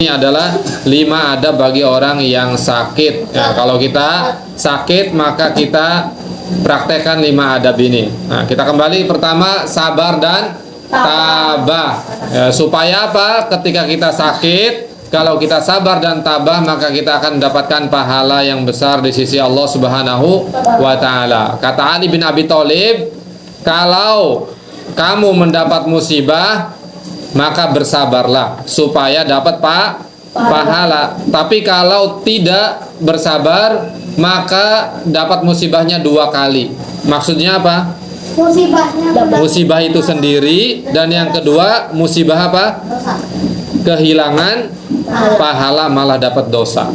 adalah 5 adab bagi orang yang sakit. Ya, kalau kita sakit maka kita praktekkan 5 adab ini. Nah, kita kembali pertama sabar dan tabah. Ya, supaya apa? Ketika kita sakit, kalau kita sabar dan tabah maka kita akan mendapatkan pahala yang besar di sisi Allah Subhanahu wa taala. Kata Ali bin Abi Thalib, kalau kamu mendapat musibah maka bersabarlah supaya dapat pahala. Tapi kalau tidak bersabar maka dapat musibahnya 2 kali. Maksudnya apa? Musibah itu sendiri, dan yang kedua musibah apa? Kehilangan pahala, malah dapat dosa.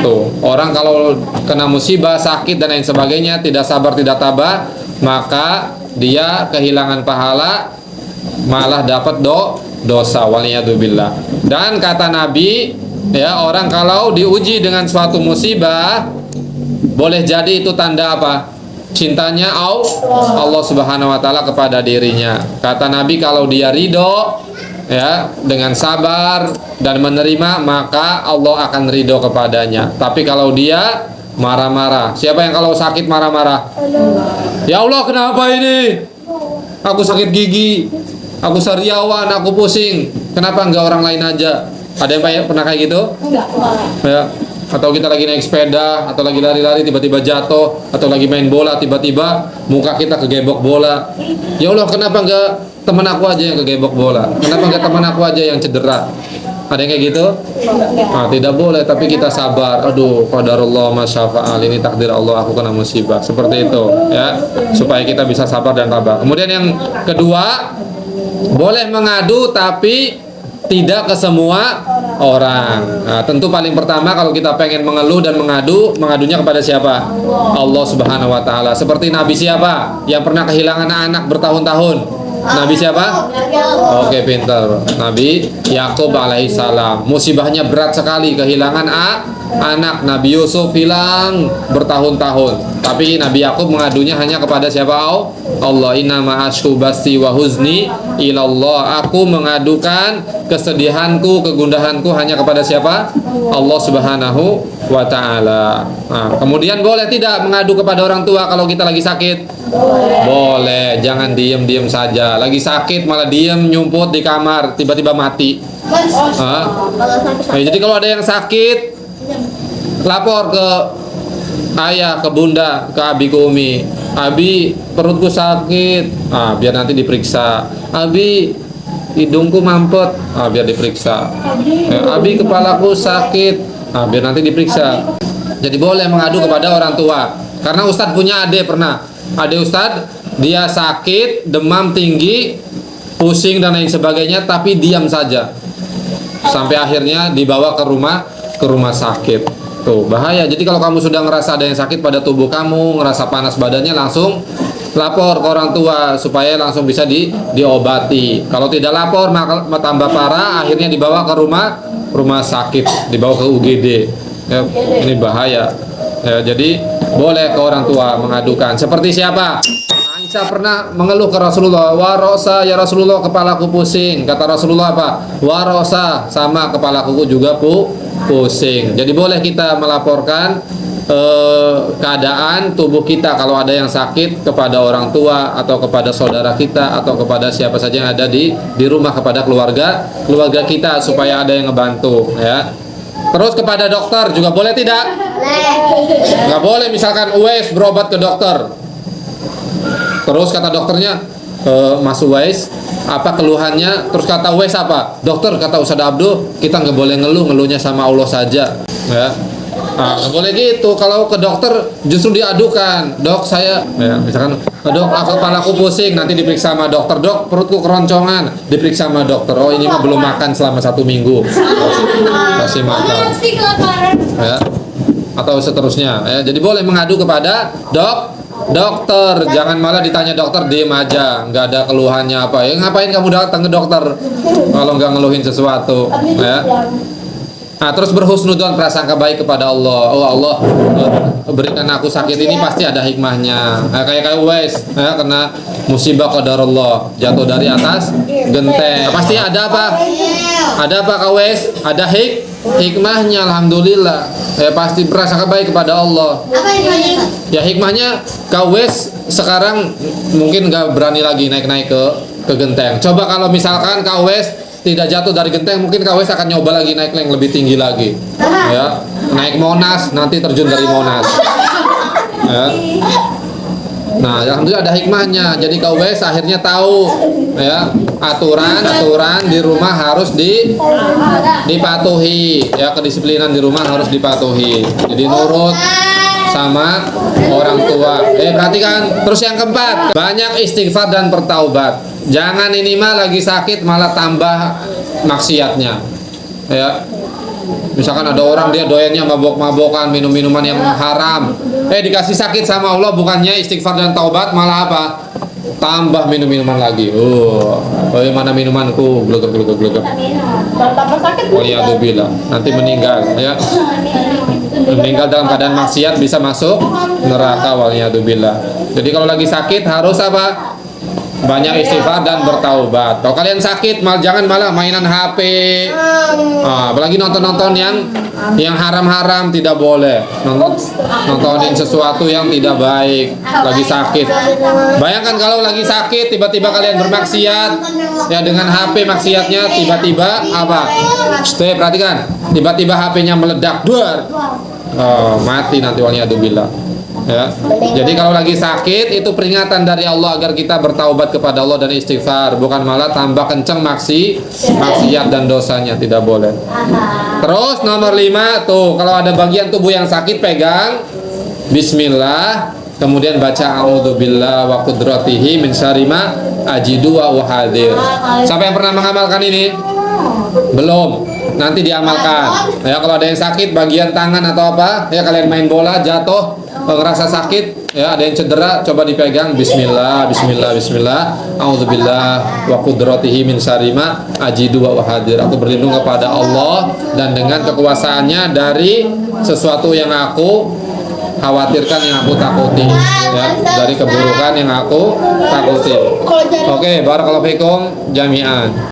Tuh, orang kalau kena musibah, sakit dan lain sebagainya, tidak sabar, tidak tabah, maka dia kehilangan pahala, malah dapat dosa. Waliyadzubillah. Dan kata Nabi, ya, orang kalau diuji dengan suatu musibah, boleh jadi itu tanda apa? Cintanya Allah Subhanahu wa taala kepada dirinya. Kata Nabi, kalau dia ridho, ya, dengan sabar dan menerima, maka Allah akan ridho kepadanya. Tapi kalau dia marah-marah, siapa yang kalau sakit marah-marah? Ya Allah, kenapa ini? Aku sakit gigi, aku sariawan, aku pusing. Kenapa enggak orang lain aja? Ada yang pernah kayak gitu? Enggak. Ya. Atau kita lagi naik sepeda, atau lagi lari-lari tiba-tiba jatuh, atau lagi main bola tiba-tiba muka kita kegebok bola. Ya Allah, kenapa enggak teman aku aja yang kegebok bola? Kenapa enggak teman aku aja yang cedera? Ada yang kayak gitu? Nah, tidak boleh, tapi kita sabar. Aduh, qadarullah masyafa'al, ini takdir Allah, aku kena musibah. Seperti itu, ya. Supaya kita bisa sabar dan tabah. Kemudian yang kedua, boleh mengadu tapi tidak ke semua orang. Nah, tentu paling pertama kalau kita pengen mengeluh dan mengadunya kepada siapa? Allah Subhanahu wa taala. Seperti Nabi siapa yang pernah kehilangan anak bertahun-tahun? Nabi siapa? Oke, pintar. Nabi Yakub alaihissalam. Musibahnya berat sekali, kehilangan anak. Nabi Yusuf hilang bertahun-tahun. Tapi Nabi Yakub mengadunya hanya kepada siapa? Allah. Innama asyku basti wa huzni ilallah. Aku mengadukan kesedihanku, kegundahanku hanya kepada siapa? Allah Subhanahu wa taala. Nah, kemudian boleh tidak mengadu kepada orang tua kalau kita lagi sakit? Boleh, jangan diem-diem saja. Lagi sakit malah diem nyumput di kamar, tiba-tiba mati. Jadi kalau ada yang sakit, lapor ke ayah, ke bunda, ke abi, ke umi. Abi, perutku sakit. Biar nanti diperiksa. Abi, hidungku mampet. Biar diperiksa. Abi, kepalaku sakit. Biar nanti diperiksa. Jadi boleh mengadu kepada orang tua. Karena Ustadz punya adik pernah. Adik Ustadz, dia sakit, demam tinggi, pusing dan lain sebagainya, tapi diam saja. Sampai akhirnya dibawa ke rumah sakit. Tuh, bahaya. Jadi kalau kamu sudah ngerasa ada yang sakit pada tubuh kamu, ngerasa panas badannya, langsung lapor ke orang tua supaya langsung bisa diobati. Kalau tidak lapor maka tambah parah, akhirnya dibawa ke rumah sakit, dibawa ke UGD. Ya, ini bahaya. Ya, jadi boleh ke orang tua mengadukan. Seperti siapa? Aisyah pernah mengeluh ke Rasulullah, warosa ya Rasulullah, kepalaku pusing. Kata Rasulullah apa? Warosa, sama kepalaku juga pusing. Jadi boleh kita melaporkan keadaan tubuh kita kalau ada yang sakit kepada orang tua atau kepada saudara kita atau kepada siapa saja yang ada di rumah, kepada keluarga kita, supaya ada yang ngebantu, ya. Terus kepada dokter juga boleh tidak? Nggak boleh. Misalkan Uwais berobat ke dokter, terus kata dokternya, Mas Uwais, apa keluhannya? Terus kata Uwais apa? Dokter, kata Ustadz Abdul, kita nggak boleh ngeluhnya sama Allah saja, ya. Nggak boleh gitu. Kalau ke dokter justru diadukan, dok saya, ya, misalkan, dok kepalaku pusing, nanti diperiksa sama dokter. Dok, perutku keroncongan, diperiksa sama dokter. Oh, ini mah belum makan selama 1 minggu, kasih makan, ya. Atau seterusnya, ya. Jadi boleh mengadu kepada dokter. Jangan malah ditanya dokter diem aja, nggak ada keluhannya apa. Ya, ngapain kamu datang ke dokter kalau nggak ngeluhin sesuatu, ya. Nah, terus berhusnudzon, prasangka baik kepada Allah. Oh Allah, berikan aku sakit ini pasti ada hikmahnya. Nah, kayak Uwais, ya, kena musibah qadarullah, jatuh dari atas genteng. Pasti ada apa? Ada apa Kak Wes? Ada hikmahnya, alhamdulillah. Pasti prasangka baik kepada Allah. Apa hikmahnya? Ya hikmahnya Kak Wes sekarang mungkin nggak berani lagi naik-naik ke genteng. Coba kalau misalkan Kak Wes tidak jatuh dari genteng, mungkin Kak Wes akan nyoba lagi naik yang lebih tinggi lagi. Ya, naik Monas, nanti terjun dari Monas. Ya. Nah, alhamdulillah ada hikmahnya. Jadi Kak Wes akhirnya tahu ya aturan di rumah harus dipatuhi. Ya, kedisiplinan di rumah harus dipatuhi. Jadi nurut sama orang tua. Perhatikan. Terus yang keempat, banyak istighfar dan bertaubat. Jangan ini mah lagi sakit malah tambah maksiatnya. Ya. Misalkan ada orang dia doyannya mabok-mabokan, minum-minuman yang haram. Dikasih sakit sama Allah, bukannya istighfar dan taubat, malah apa? Tambah minum-minuman lagi. Mana minumanku? Glegek. Tambah sakit. Waliyadzubillah. Nanti meninggal ya. Meninggal dalam keadaan maksiat bisa masuk neraka, waliyadzubillah. Jadi kalau lagi sakit harus apa? Banyak istighfar dan bertaubat. Kalau kalian sakit, jangan malah mainan HP. Apalagi nonton yang haram-haram, tidak boleh. Nontonin sesuatu yang tidak baik. Lagi sakit. Bayangkan kalau lagi sakit, tiba-tiba kalian bermaksiat. Ya dengan HP maksiatnya, tiba-tiba apa? Perhatikan. Tiba-tiba HP-nya meledak. Duar. Mati nanti waliyadzubillah. Ya. Jadi kalau lagi sakit itu peringatan dari Allah agar kita bertaubat kepada Allah dan istighfar, bukan malah tambah kenceng maksiat dan dosanya, tidak boleh. Terus nomor 5 tuh, kalau ada bagian tubuh yang sakit pegang bismillah, kemudian baca a'udzubillah wa qudratihi min syarri ma ajidu wa hadir. Siapa yang pernah mengamalkan ini? Belum. Nanti diamalkan. Ya, kalau ada yang sakit bagian tangan atau apa, ya kalian main bola jatuh, ngerasa sakit, ya ada yang cedera, coba dipegang bismillah, a'udzubillah wa qudratihi min syarri ma ajidu wa hadir. Aku berlindung kepada Allah dan dengan kekuasaannya dari sesuatu yang aku khawatirkan, yang aku takuti, ya, dari keburukan yang aku takuti. Oke, barakallahu fikum jami'an.